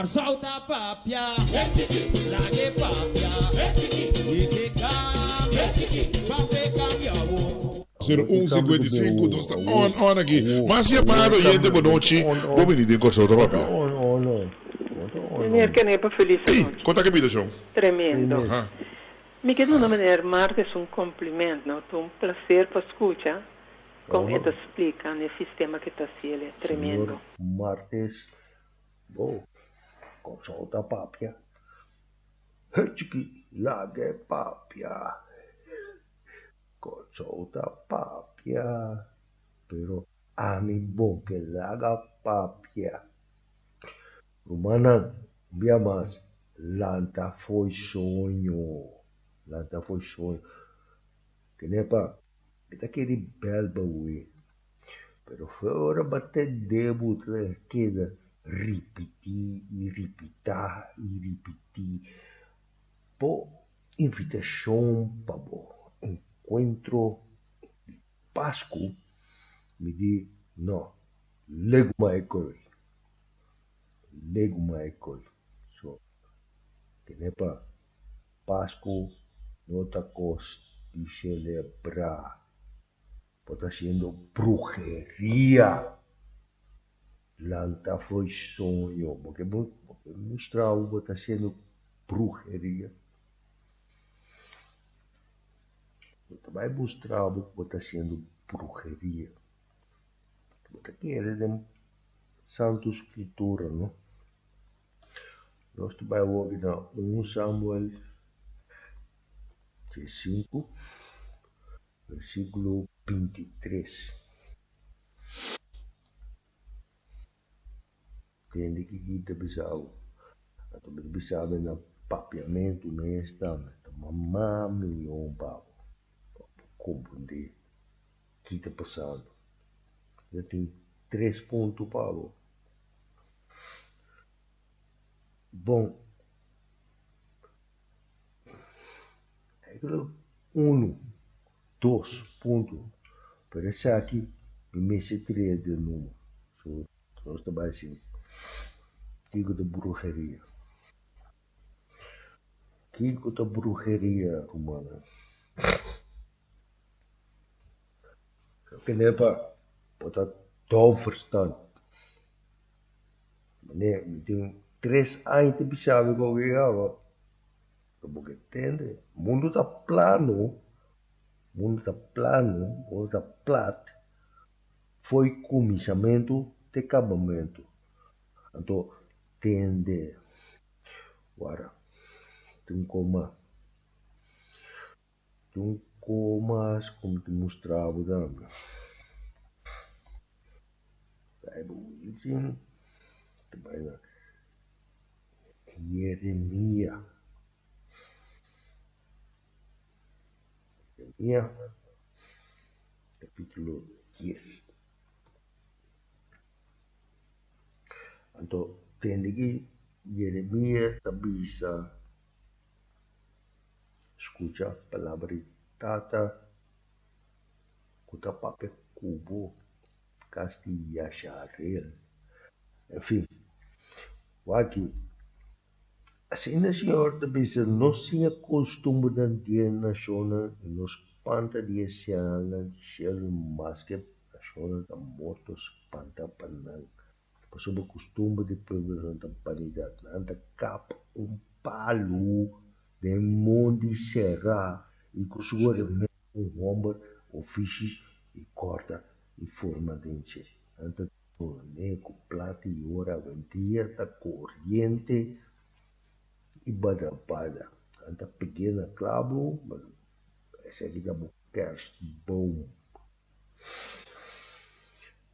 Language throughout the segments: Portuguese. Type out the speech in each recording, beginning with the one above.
Corsa da papia, la che papia, e che cambia, papia cambiamo. 01:55, nós estamos on aqui. Mas se é para o gente, boa noite. Bom menino, corso da papel. Meneer Kenepa, feliz Ei, noite. conta que vida, João. Tremendo. Aham. Me quedo no maneira Marques um cumprimento, não? Um prazer para escutar como ele explica no sistema que está sendo. É tremendo. Martes, bom, consulta papia. Hachiki, lage papia. Consulta papia. Pero ami bom que laga papia. Rumana, via mas, lanta foi sonho. Lanta foi sonho. Que nem pa, kita aquele belba ui. Pero fora bater debut, queda repetir e repitar e repetir. Pô, invitação para o encontro de Páscoa, me diz, não, lego mais coisa. Lego mais coisa. So, que nem para Páscoa, outra coisa de celebrar. Está sendo brujeria. Lanta foi sonho, porque mostrar o que está sendo brujeria. Vai mostrar o que está sendo brujeria. Porque aqui é de Santo Escritura, não? Nós vai ouvir na 1 Samuel 5, versículo 23. Entende que kita bisau atau bisa na papiamento nesta mamami yung pao compreender kita passando. Já tem 3 pontos pao. Bom, é aquilo 1, 2 pontos. Parece aqui mês 3 de novo. So, nós trabalhamos assim. Kiko da brujeria. Kiko da brujeria, humana. Que nem para botar tão verstand. Né, tem 3 anos de bisava que eu ganhava. Porque entende? O mundo está plano. O mundo está plano. O mundo está plat. Foi começamento de acabamento. Então, tende. Agora, tem como como te mostrava também. Aí, bonitinho. Também, Jeremias. Capítulo 10. Então, tende que Jeremias bisa escucha a palavra tata kuta papel cubo casti yacharel. Enfim, o aqui assim a senhora bisa nós tinha costume de dia na zona nos panta de sialan shell masque a zona da mortos panta panang. Passou o costume de beber na panidade, anda capa palo de monte serra e costura de ombro, ofício e corta e forma de encher. Anda torneco, plata e hora, ventia, da corriente e bada. Anda pequena clavo, mas essa aqui dá bom.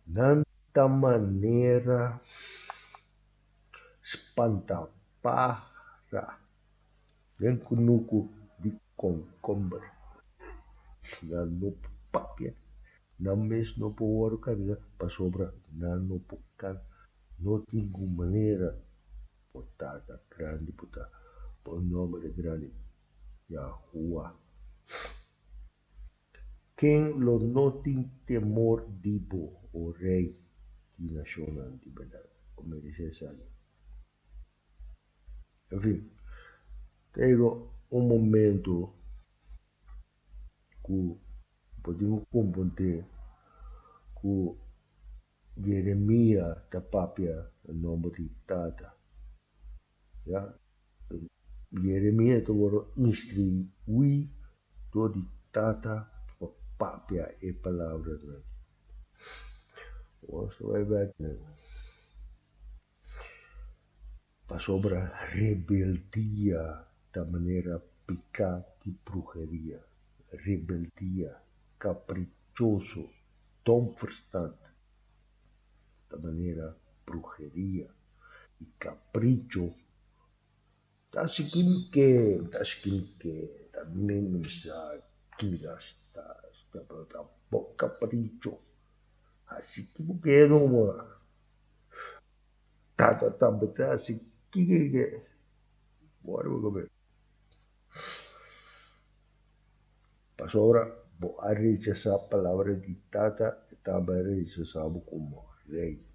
Nanta maneira espantapara den kunuku de concombre na no papia na mes no por carga para sobra na no pocan no tinha maneira botada grande puta por nome de grande Yahuwah. Quem lo não tem temor dibo o rei que nacional de verdade, como diz essa. Enfim, tenho um momento que podemos compreender que Jeremias tapapia o nome de Tata. Ja? Jeremias te instruí door die Tata papia e palavra. Você vai ver para sobre a rebeldia da maneira picante e brujeria. Rebeldia, caprichoso, tom verstand da maneira brujeria e capricho. Das skin que, da menos da capricho. Assim que não tá betul assim que bora ver. Pasó ahora a rechazar palabras dictadas, estaba rechazado como rei.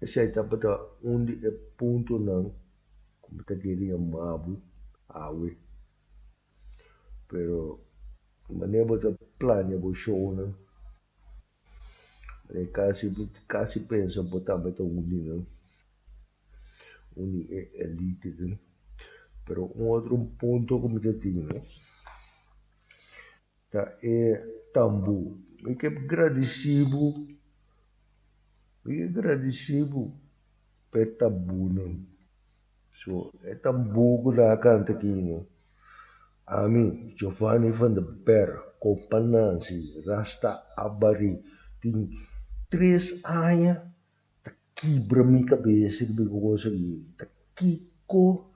Esse aí estava onde é ponto não, como te queria mabu, awe. Pero maneira de plano bo show não. É quase pensa botar beta undi não. Undi é elite não. Pero outro ponto como te tinha, não. Tá é tambu. E que agradecido per tabu não. So, é tambu que dá canta aqui não. A mim, Giovanni van der Berg, Companansi, Rasta Abari, tem 3 anos, tá quebra minha cabeça que eu consegui. Tá Kiko,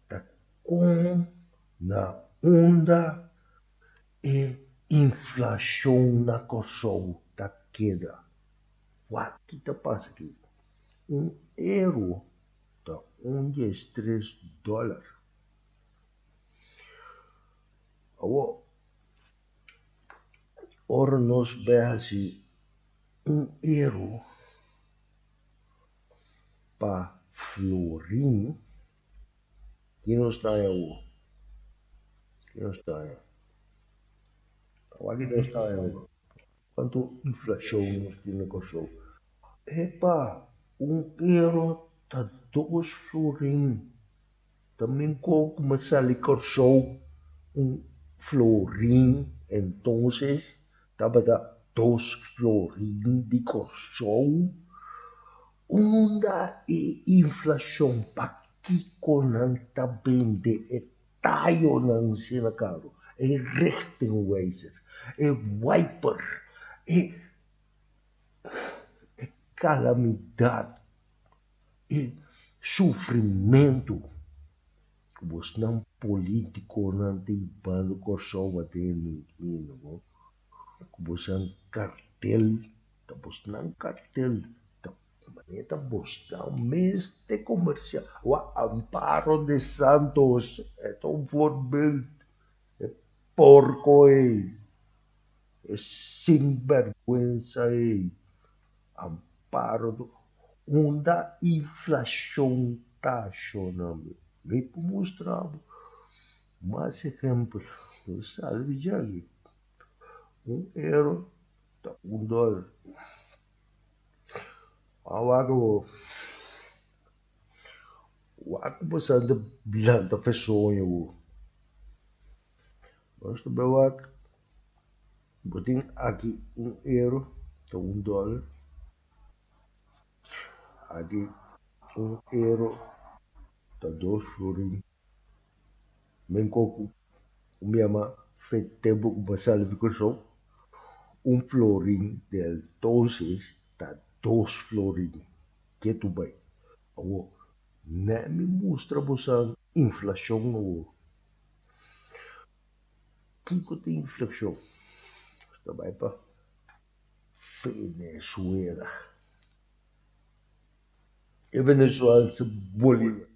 tá com, na onda, e inflação na Kosovo, tá queda. O que tá passa aqui? Euro, tá onde é $3. Ora nós berrasi euro para florim, que não está aí, que não está aí. Aqui não está aí. Quanto inflação nós temos com isso? Epa, euro tá 2 florim. Também com começar a corção florim, então estava da 2 florim de corção. Onda e inflação pakiko ng tabende e tayo ng sinakaro e rechtingwijzer e wiper e calamidade e sofrimento. Vos não político não tem bando corsoa tem ninguém, não? Vos não cartel, vos não cartel. Maneta bostão, mês de comercial. O Amparo de Santos é tão formal, é porco aí, é sinvergüenza aí. Amparo do onda inflação taxa nome. Me mostrar mais exemplo. Eu salve já aqui. €1, $1. Awago bastante blanca pessoa eu gosto de ver botin aqui €1 tá $1 aqui €1 tá 2 florim bem coco o minha mãe fez tempo que passar de curso florim del 12 tá 2 florim que tu bem nem me mostra você inflação no que tem inflação está bem para Venezuela e Venezuela se Bolívia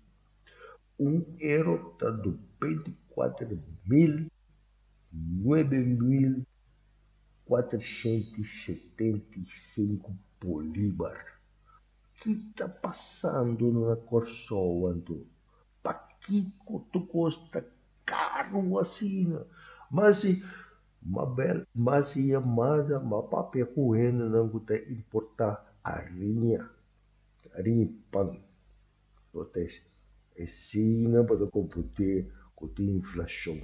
€1 está do 24.9.475 bolívar que está passando na Corsol, Anto? Para que tu custa caro assim? Mas se mas se amada, mas papel correndo não gusta importar arinha pan, proteste. E sim, para combater com a inflação.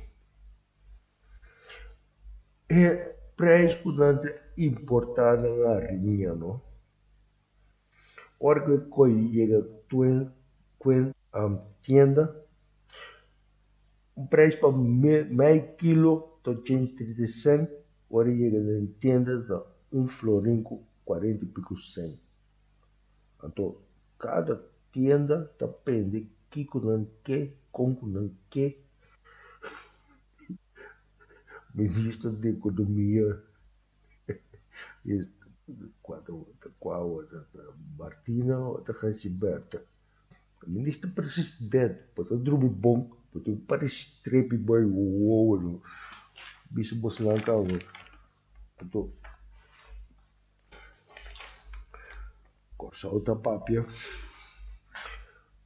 É preço que importar na arinha, não? Ora que chega a tienda, preço para meio quilo, 130 cent, ora chega na tienda da florim com 40 e pico cent. Então, cada tienda depende que não quer, como não quer. Ministro da Economia, qual da Martina ou da Gilberta. Ministro presidente, para drubi bom, para para strepe boy o bicho Bolsonaro calmo. Então, corsa outra papia,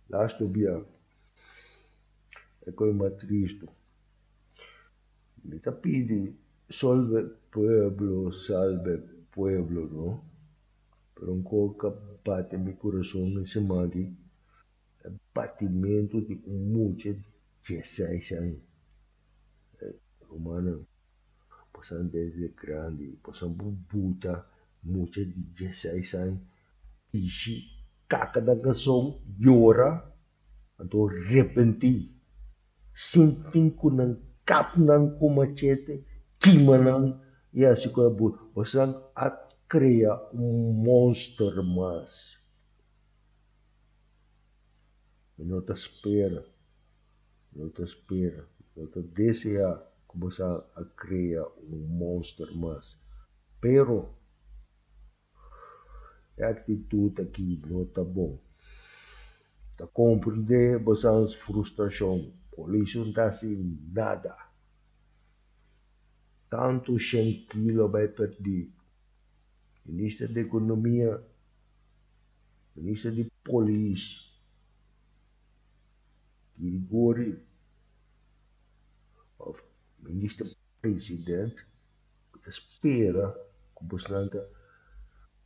lá estou bem, é coisa triste. Me tá pedindo salve pueblo, não? Pero um coca bate meu coração nesse mari, batimento de muita 16 anos. Romano, passando desde grande, passando buta, muita de 16 anos, e se caca da canção, llora, então repenti, sinting ko ng kap ng kumachete, kimanang, e assim ko passando at cria monster mas. Não te espera, não te espera, não te deseja começar a criar monster mas. Pero, a atitude aqui não está bom. Está compreender bastante frustração. Polícia não está assim nada. Tanto 100 quilos vai perder. Ministro da Economia, Ministro de Polícia, Grigori, Ministro Presidente, espera que o Bolsonaro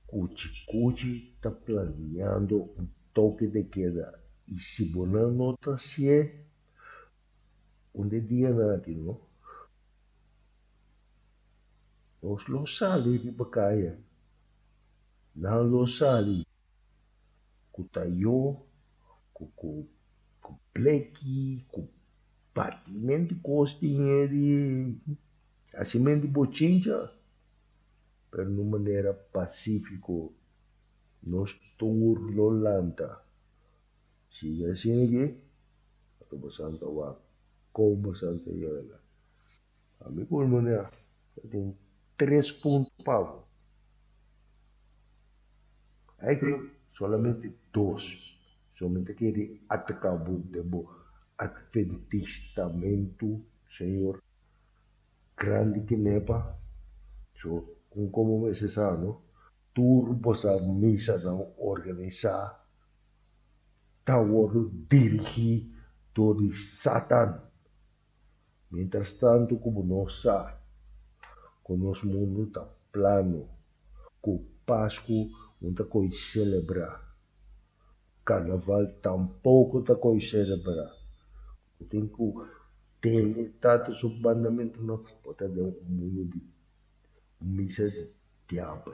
Cuti está planeando toque de queda. E se Bolsonaro não está se onde dia nada, não? Nós lo sali di Bacaya. Não lo sali. Com tayo, com pleki, com batimento de costinha de acimento de bochincha. Pero de maneira pacífica, nós turlo lanta. Siga assim aqui, estou passando a como bastante yoga. Amigo, maneira, tem 3 pontos pavo. Aí que solamente 2. Somente querer atacar o debo adventistamento, Senhor, grande que nepa. So, como você sabe, no? Turbo sa misa não organizar, tawar dirigir todo Satan. Mientras tanto, como nós sabemos, com o nosso mundo está plano, com Páscoa não está coisa celebrar, Carnaval tampouco está coisa celebrar. Tem que ter tanto subandamento não pode ter mundo de misa de diabo.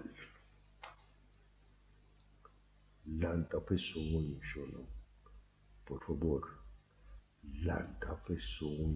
Lanta pessoa no chão, por favor, lanta pessoa